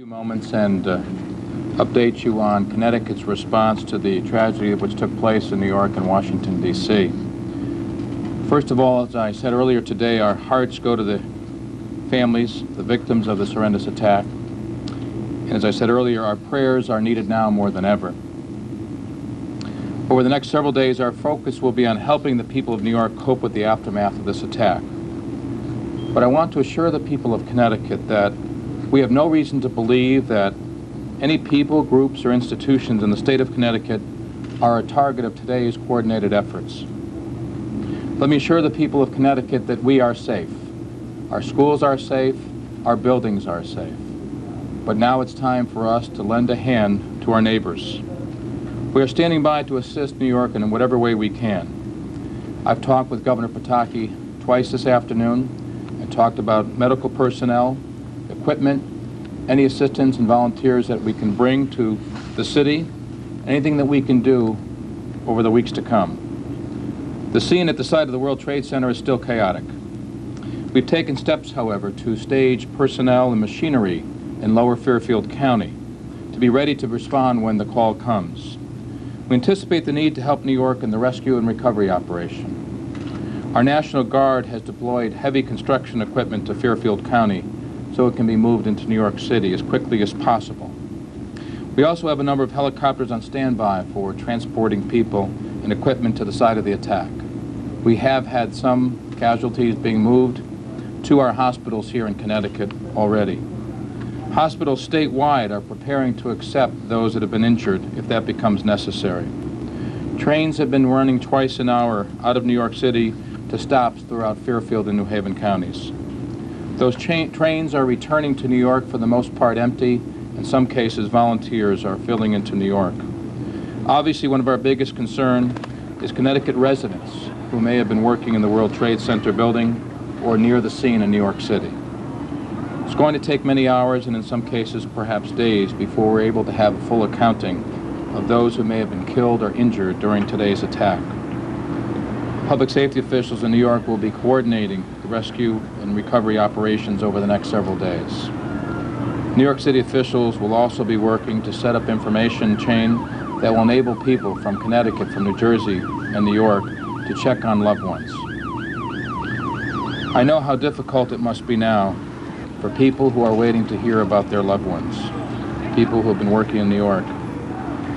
Few moments and update you on Connecticut's response to the tragedy which took place in New York and Washington, D.C. First of all, as I said earlier today, our hearts go to the families, the victims of this horrendous attack. And as I said earlier, our prayers are needed now more than ever. Over the next several days, our focus will be on helping the people of New York cope with the aftermath of this attack. But I want to assure the people of Connecticut that we have no reason to believe that any people, groups, or institutions in the state of Connecticut are a target of today's coordinated efforts. Let me assure the people of Connecticut that we are safe. Our schools are safe, our buildings are safe. But now it's time for us to lend a hand to our neighbors. We are standing by to assist New York in whatever way we can. I've talked with Governor Pataki twice this afternoon and talked about medical personnel, equipment, any assistance and volunteers that we can bring to the city, anything that we can do over the weeks to come. The scene at the site of the World Trade Center is still chaotic. We've taken steps, however, to stage personnel and machinery in Lower Fairfield County to be ready to respond when the call comes. We anticipate the need to help New York in the rescue and recovery operation. Our National Guard has deployed heavy construction equipment to Fairfield County so it can be moved into New York City as quickly as possible. We also have a number of helicopters on standby for transporting people and equipment to the site of the attack. We have had some casualties being moved to our hospitals here in Connecticut already. Hospitals statewide are preparing to accept those that have been injured if that becomes necessary. Trains have been running twice an hour out of New York City to stops throughout Fairfield and New Haven counties. Those trains are returning to New York for the most part empty. In some cases, volunteers are filling into New York. Obviously, one of our biggest concerns is Connecticut residents who may have been working in the World Trade Center building or near the scene in New York City. It's going to take many hours and in some cases perhaps days before we're able to have a full accounting of those who may have been killed or injured during today's attack. Public safety officials in New York will be coordinating the rescue and recovery operations over the next several days. New York City officials will also be working to set up information chain that will enable people from Connecticut, from New Jersey, and New York to check on loved ones. I know how difficult it must be now for people who are waiting to hear about their loved ones, people who have been working in New York.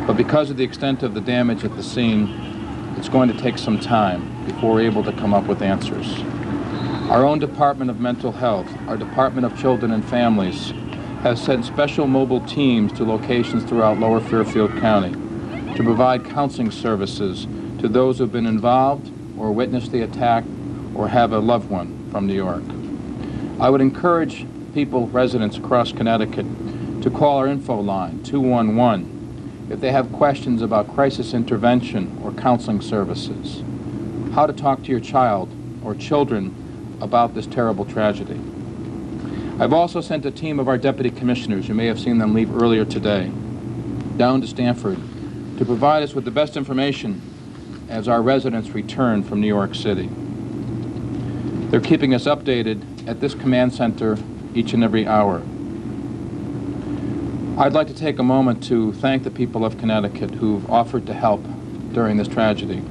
But because of the extent of the damage at the scene, it's going to take some time before we're able to come up with answers. Our own Department of Mental Health, our Department of Children and Families, has sent special mobile teams to locations throughout Lower Fairfield County to provide counseling services to those who have been involved or witnessed the attack or have a loved one from New York. I would encourage people, residents across Connecticut, to call our info line, 211, if they have questions about crisis intervention or counseling services, how to talk to your child or children about this terrible tragedy. I've also sent a team of our deputy commissioners, you may have seen them leave earlier today, down to Stamford to provide us with the best information as our residents return from New York City. They're keeping us updated at this command center each and every hour. I'd like to take a moment to thank the people of Connecticut who've offered to help during this tragedy.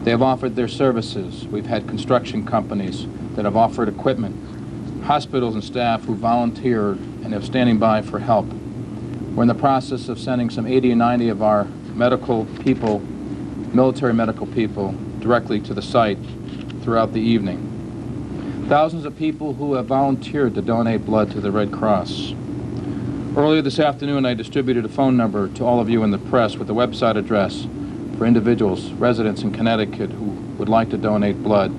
They have offered their services. We've had construction companies that have offered equipment, hospitals and staff who volunteered and have standing by for help. We're in the process of sending some 80 or 90 of our medical people, military medical people, directly to the site throughout the evening. Thousands of people who have volunteered to donate blood to the Red Cross. Earlier this afternoon, I distributed a phone number to all of you in the press with a website address for individuals, residents in Connecticut who would like to donate blood.